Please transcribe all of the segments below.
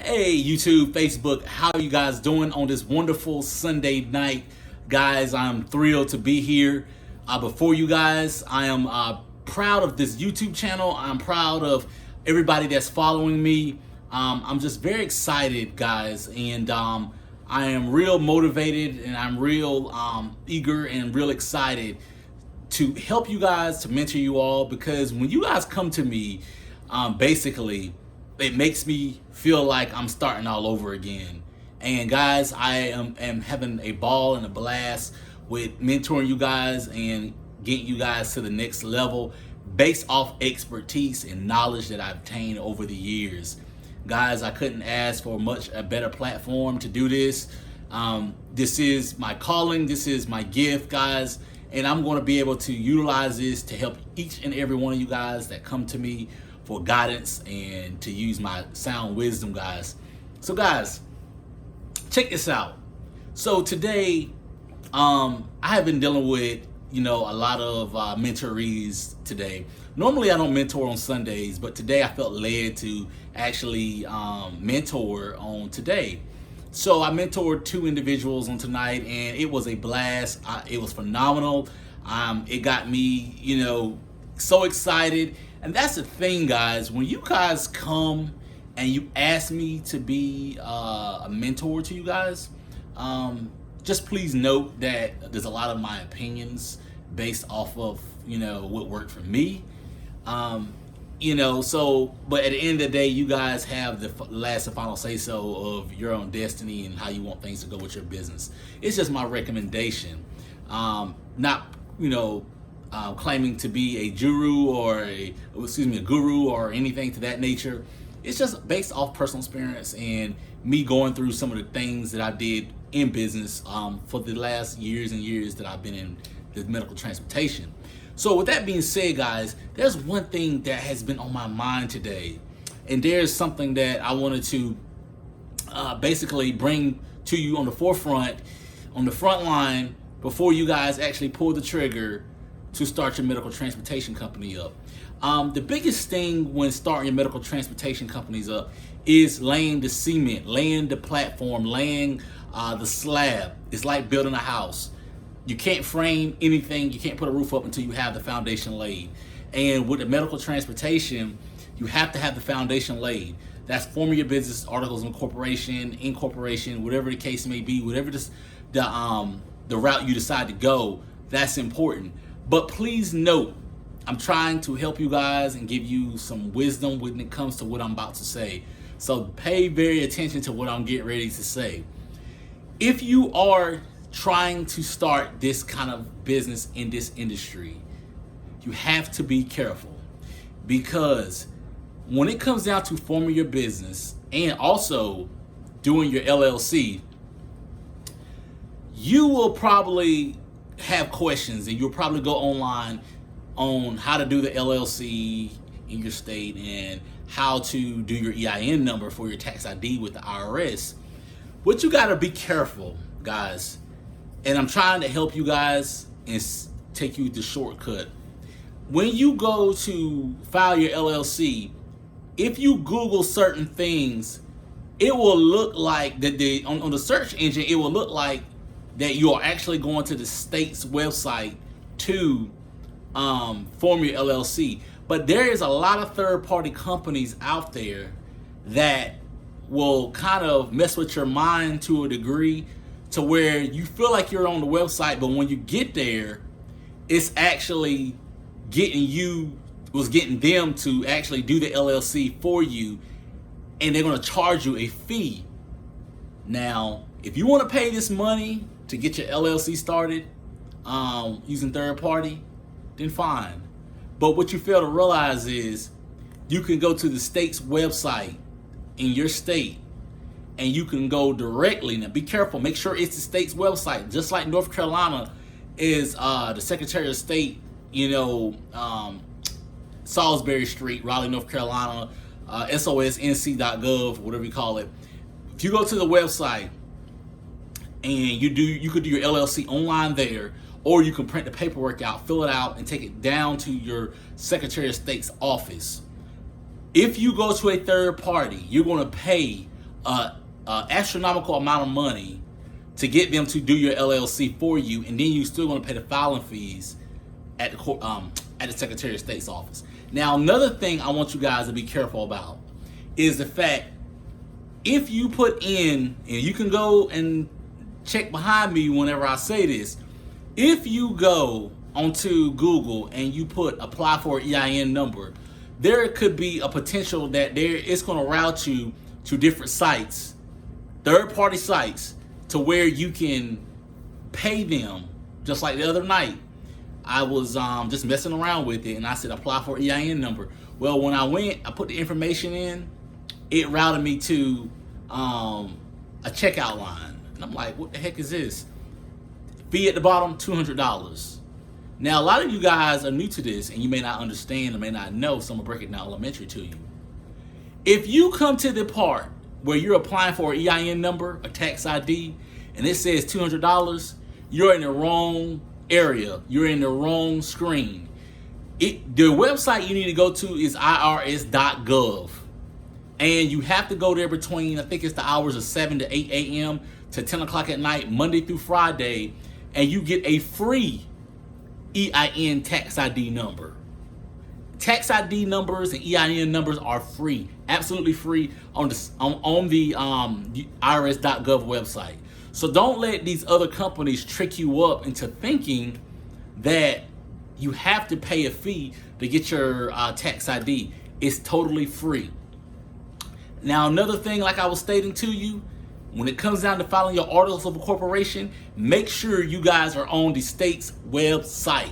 Hey YouTube, Facebook, how are you guys doing on this wonderful Sunday night? Guys, I'm thrilled to be here before you guys. I am proud of this YouTube channel. I'm proud of everybody that's following me. I'm just very excited, guys, and I am real motivated, and I'm real eager and real excited to help you guys, to mentor you all, because when you guys come to me, basically, it makes me feel like I'm starting all over again. And guys, I am having a ball and a blast with mentoring you guys and getting you guys to the next level based off expertise and knowledge that I've obtained over the years. Guys, I couldn't ask for a better platform to do this. This is my calling, this is my gift, guys, and I'm going to be able to utilize this to help each and every one of you guys that come to me for guidance and to use my sound wisdom, guys. So guys, check this out. So today, I have been dealing with, a lot of mentorees today. Normally I don't mentor on Sundays, but today I felt led to actually mentor on today. So I mentored 2 individuals on tonight, and it was a blast. It was phenomenal. It got me, so excited. And that's the thing, guys. When you guys come and you ask me to be a mentor to you guys, just please note that there's a lot of my opinions based off of, what worked for me. But at the end of the day, you guys have the last and final say-so of your own destiny and how you want things to go with your business. It's just my recommendation. Not, claiming to be a guru or a guru or anything to that nature. It's just based off personal experience and me going through some of the things that I did in business for the last years and years that I've been in the medical transportation. So with that being said, guys, there's one thing that has been on my mind today, and there's something that I wanted to basically bring to you on the forefront, on the front line, before you guys actually pull the trigger to start your medical transportation company up. The biggest thing when starting your medical transportation companies up is laying the cement, laying the platform, laying the slab. It's like building a house. You can't frame anything, you can't put a roof up until you have the foundation laid. And with the medical transportation, you have to have the foundation laid. That's forming your business, Articles of Incorporation, whatever the case may be, whatever the route you decide to go, that's important. But please note, I'm trying to help you guys and give you some wisdom when it comes to what I'm about to say. So pay very attention to what I'm getting ready to say. If you are trying to start this kind of business in this industry, you have to be careful, because when it comes down to forming your business and also doing your LLC, you will probably have questions, and you'll probably go online on how to do the LLC in your state and how to do your EIN number for your tax ID with the IRS. What you gotta be careful, guys, and I'm trying to help you guys and take you the shortcut. When you go to file your LLC, if you Google certain things, it will look like that on the search engine, it will look like that you are actually going to the state's website to form your LLC. But there is a lot of third-party companies out there that will kind of mess with your mind to a degree, to where you feel like you're on the website, but when you get there, it's actually getting them to actually do the LLC for you, and they're going to charge you a fee. Now, if you want to pay this money to get your LLC started using third party, then fine. But what you fail to realize is you can go to the state's website in your state, and you can go directly. Now be careful, make sure it's the state's website. Just like North Carolina is the Secretary of State, Salisbury Street, Raleigh, North Carolina, sosnc.gov, whatever you call it. If you go to the website and you could do your LLC online there, or you can print the paperwork out, fill it out, and take it down to your Secretary of State's office. If you go to a third party, you're going to pay astronomical amount of money to get them to do your LLC for you, and then you still going to pay the filing fees at the Secretary of State's office. Now, another thing I want you guys to be careful about is the fact, if you put in, and you can go and check behind me whenever I say this, if you go onto Google and you put apply for an EIN number, there could be a potential that it's going to route you to different sites, third-party sites, to where you can pay them. Just like the other night, I was just messing around with it, and I said apply for EIN number. Well, when I went, I put the information in, it routed me to a checkout line, and I'm like, what the heck is this? Fee at the bottom, $200. Now, a lot of you guys are new to this, and you may not understand or may not know, so I'm gonna break it down elementary to you. If you come to the part where you're applying for an EIN number, a tax ID, and it says $200, you're in the wrong area. You're in the wrong screen. The website you need to go to is irs.gov. And you have to go there between, I think it's the hours of 7 to 8 a.m. to 10 o'clock at night, Monday through Friday, and you get a free EIN tax ID number. Tax ID numbers and EIN numbers are free, absolutely free on the irs.gov website. So don't let these other companies trick you up into thinking that you have to pay a fee to get your tax ID. It's totally free. Now, another thing, like I was stating to you, when it comes down to filing your Articles of Incorporation, make sure you guys are on the state's website.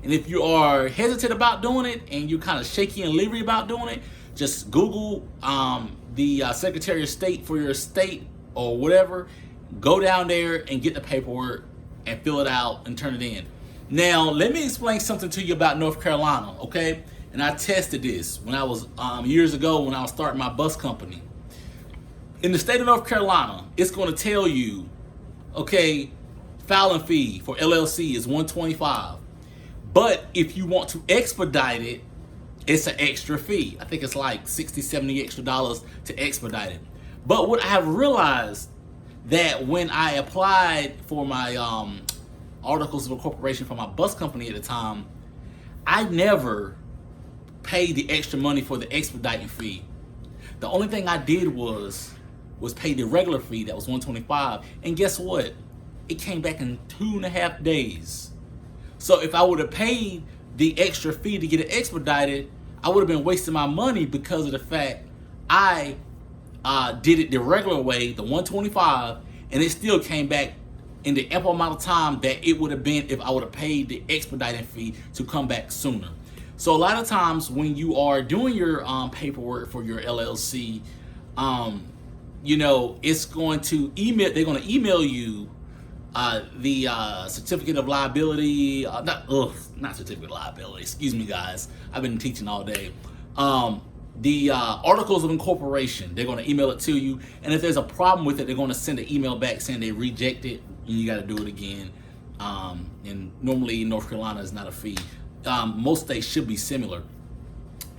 And if you are hesitant about doing it and you're kind of shaky and leery about doing it, just Google the Secretary of State for your state or whatever. Go down there and get the paperwork and fill it out and turn it in. Now, let me explain something to you about North Carolina, okay? And I tested this when I was years ago when I was starting my bus company. In the state of North Carolina, it's going to tell you, okay, filing fee for LLC is $125. But if you want to expedite it, it's an extra fee. I think it's like $60, $70 extra to expedite it. But what I have realized, that when I applied for my Articles of Incorporation for my bus company at the time, I never paid the extra money for the expediting fee. The only thing I did was pay the regular fee that was $125, and guess what? It came back in 2.5 days. So if I would have paid the extra fee to get it expedited, I would have been wasting my money because of the fact I did it the regular way, the $125, and it still came back in the ample amount of time that it would have been if I would have paid the expediting fee to come back sooner. So a lot of times when you are doing your paperwork for your LLC, you know, it's going to they're going to email you the certificate of liability, not certificate of liability, excuse me guys, I've been teaching all day. The Articles of Incorporation, they're going to email it to you, and if there's a problem with it, they're going to send an email back saying they reject it, and you got to do it again. And normally North Carolina is not a fee. Most states should be similar.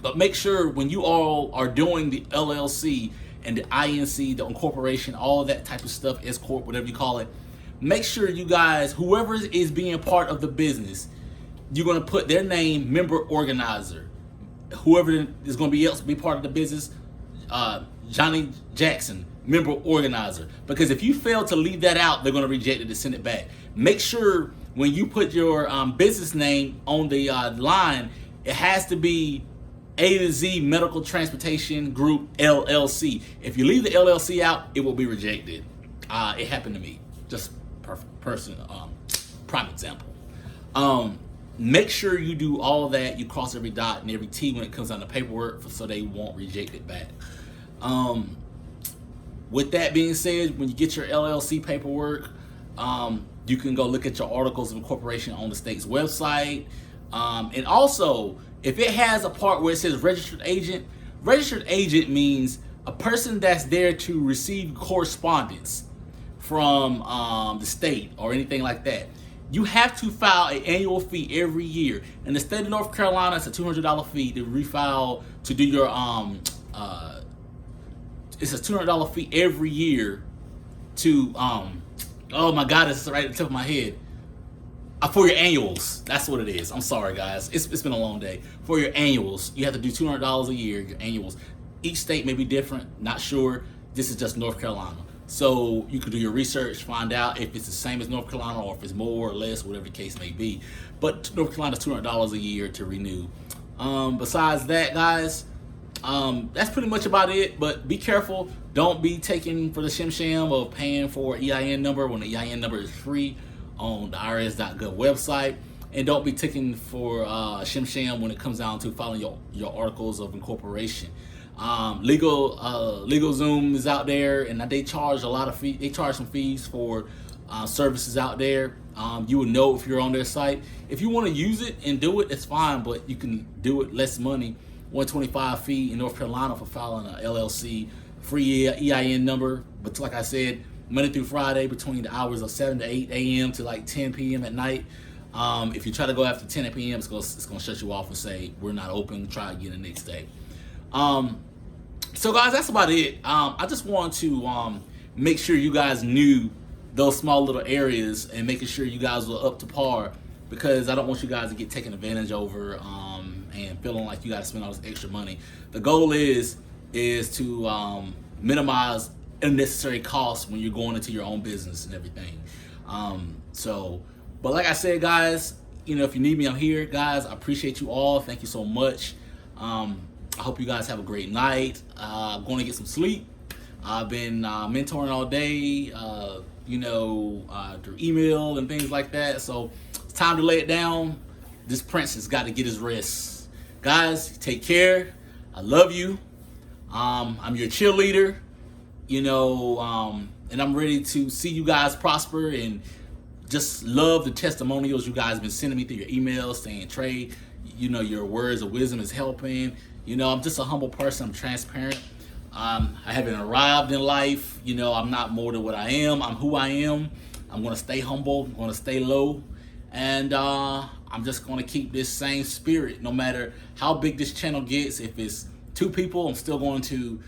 But make sure when you all are doing the LLC and the INC, the incorporation, all of that type of stuff, S Corp, whatever you call it, make sure you guys, whoever is being part of the business, you're going to put their name, member organizer. Whoever is going to be part of the business, Johnny Jackson, member organizer. Because if you fail to leave that out, they're going to reject it and send it back. Make sure when you put your business name on the line, it has to be A to Z Medical Transportation Group LLC. If you leave the LLC out, it will be rejected. It happened to me. Just prime example. Make sure you do all that. You cross every dot and every T when it comes down to paperwork, so they won't reject it back. With that being said, when you get your LLC paperwork, you can go look at your Articles of Incorporation on the state's website. And also, if it has a part where it says registered agent means a person that's there to receive correspondence from the state or anything like that. You have to file an annual fee every year. In the state of North Carolina, it's a $200 fee to refile, to do your it's a $200 fee every year to oh my God, it's right at the tip of my head. For your annuals, that's what it is. I'm sorry, guys. It's been a long day. For your annuals, you have to do $200 a year. Your annuals. Each state may be different. Not sure. This is just North Carolina. So you can do your research, find out if it's the same as North Carolina or if it's more or less, whatever the case may be. But North Carolina is $200 a year to renew. Besides that, guys, that's pretty much about it. But be careful. Don't be taking for the shim of paying for an EIN number when the EIN number is free on the IRS.gov website, and don't be taking for shim when it comes down to filing your Articles of Incorporation. LegalZoom is out there, and they charge a lot of fees. They charge some fees for services out there. You will know if you're on their site. If you want to use it and do it, it's fine, but you can do it less money. $125 fee in North Carolina for filing an LLC, free EIN number. But like I said, Monday through Friday between the hours of 7 to 8 a.m. to like 10 p.m. at night. If you try to go after 10 p.m., it's gonna shut you off and say we're not open. Try again the next day. So guys, that's about it. I just want to make sure you guys knew those small little areas and making sure you guys were up to par, because I don't want you guys to get taken advantage over and feeling like you got to spend all this extra money. The goal is to minimize unnecessary costs when you're going into your own business and everything. But like I said, guys, if you need me, I'm here. Guys, I appreciate you all. Thank you so much. I hope you guys have a great night. I'm going to get some sleep. I've been mentoring all day, through email and things like that. So it's time to lay it down. This prince has got to get his rest. Guys, take care. I love you. I'm your cheerleader. And I'm ready to see you guys prosper, and just love the testimonials you guys have been sending me through your emails saying, Trey, your words of wisdom is helping. I'm just a humble person. I'm transparent. I haven't arrived in life. I'm not more than what I am. I'm who I am. I'm going to stay humble. I'm going to stay low. And I'm just going to keep this same spirit no matter how big this channel gets. If it's 2 people, I'm still going to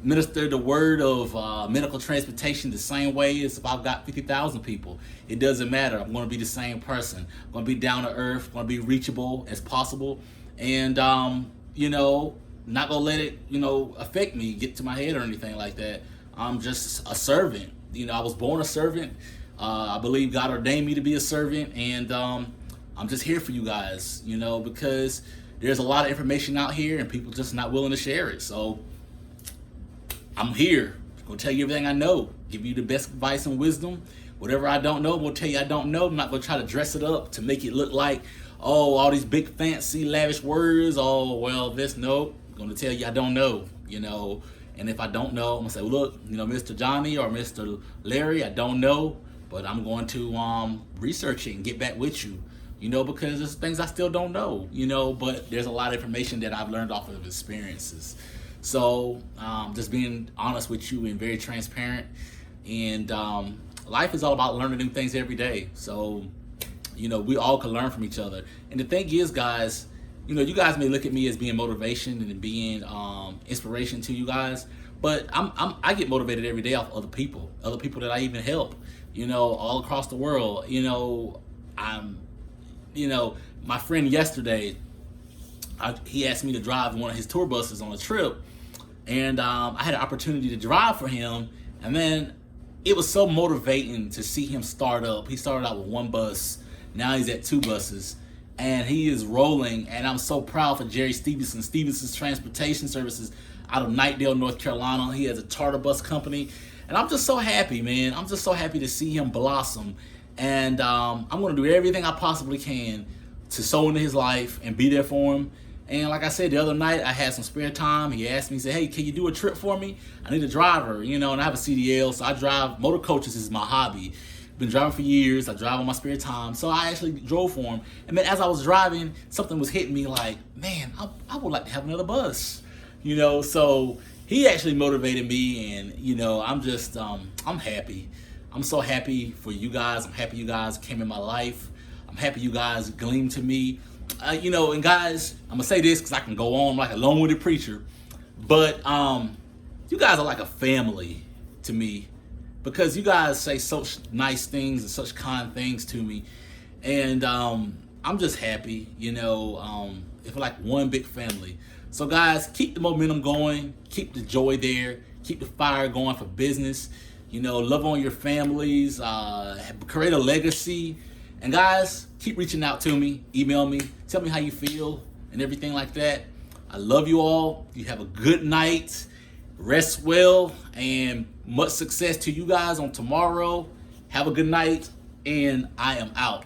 minister the word of medical transportation the same way as if I've got 50,000 people. It doesn't matter. I'm going to be the same person. I'm going to be down to earth. I'm going to be reachable as possible. And, not going to let it, affect me, get to my head or anything like that. I'm just a servant. I was born a servant. I believe God ordained me to be a servant. And I'm just here for you guys, because there's a lot of information out here and people just not willing to share it. So I'm here. I'm going to tell you everything I know, give you the best advice and wisdom. Whatever I don't know, I'm going to tell you I don't know. I'm not going to try to dress it up to make it look like, all these big, fancy, lavish words. I'm going to tell you I don't know, And if I don't know, I'm going to say, look, Mr. Johnny or Mr. Larry, I don't know, but I'm going to research it and get back with you, because there's things I still don't know, but there's a lot of information that I've learned off of experiences. So just being honest with you and very transparent. And life is all about learning new things every day. So, we all can learn from each other. And the thing is, guys, you guys may look at me as being motivation and being inspiration to you guys, but I get motivated every day off other people that I even help, all across the world. My friend yesterday, he asked me to drive one of his tour buses on a trip, and I had an opportunity to drive for him, and then it was so motivating to see him start up. He started out with 1 bus, now he's at 2 buses, and he is rolling, and I'm so proud for Jerry Stevenson's transportation services out of Knightdale, North Carolina. He has a charter bus company, and I'm just so happy, man. I'm just so happy to see him blossom, and I'm going to do everything I possibly can to sow into his life and be there for him. And like I said, the other night I had some spare time. He asked me, he said, hey, can you do a trip for me? I need a driver, and I have a CDL, so I drive. Motor coaches is my hobby. Been driving for years. I drive on my spare time. So I actually drove for him. And then as I was driving, something was hitting me like, man, I would like to have another bus. So he actually motivated me, and I'm just I'm happy. I'm so happy for you guys. I'm happy you guys came in my life. I'm happy you guys gleamed to me. And guys, I'm gonna say this because I can go on like a long-winded preacher, but you guys are like a family to me, because you guys say such nice things and such kind things to me. And I'm just happy, it's like one big family. So guys, keep the momentum going, keep the joy there, keep the fire going for business. Love on your families, create a legacy. And guys, keep reaching out to me, email me, tell me how you feel and everything like that. I love you all. You have a good night, rest well, and much success to you guys on tomorrow. Have a good night, and I am out.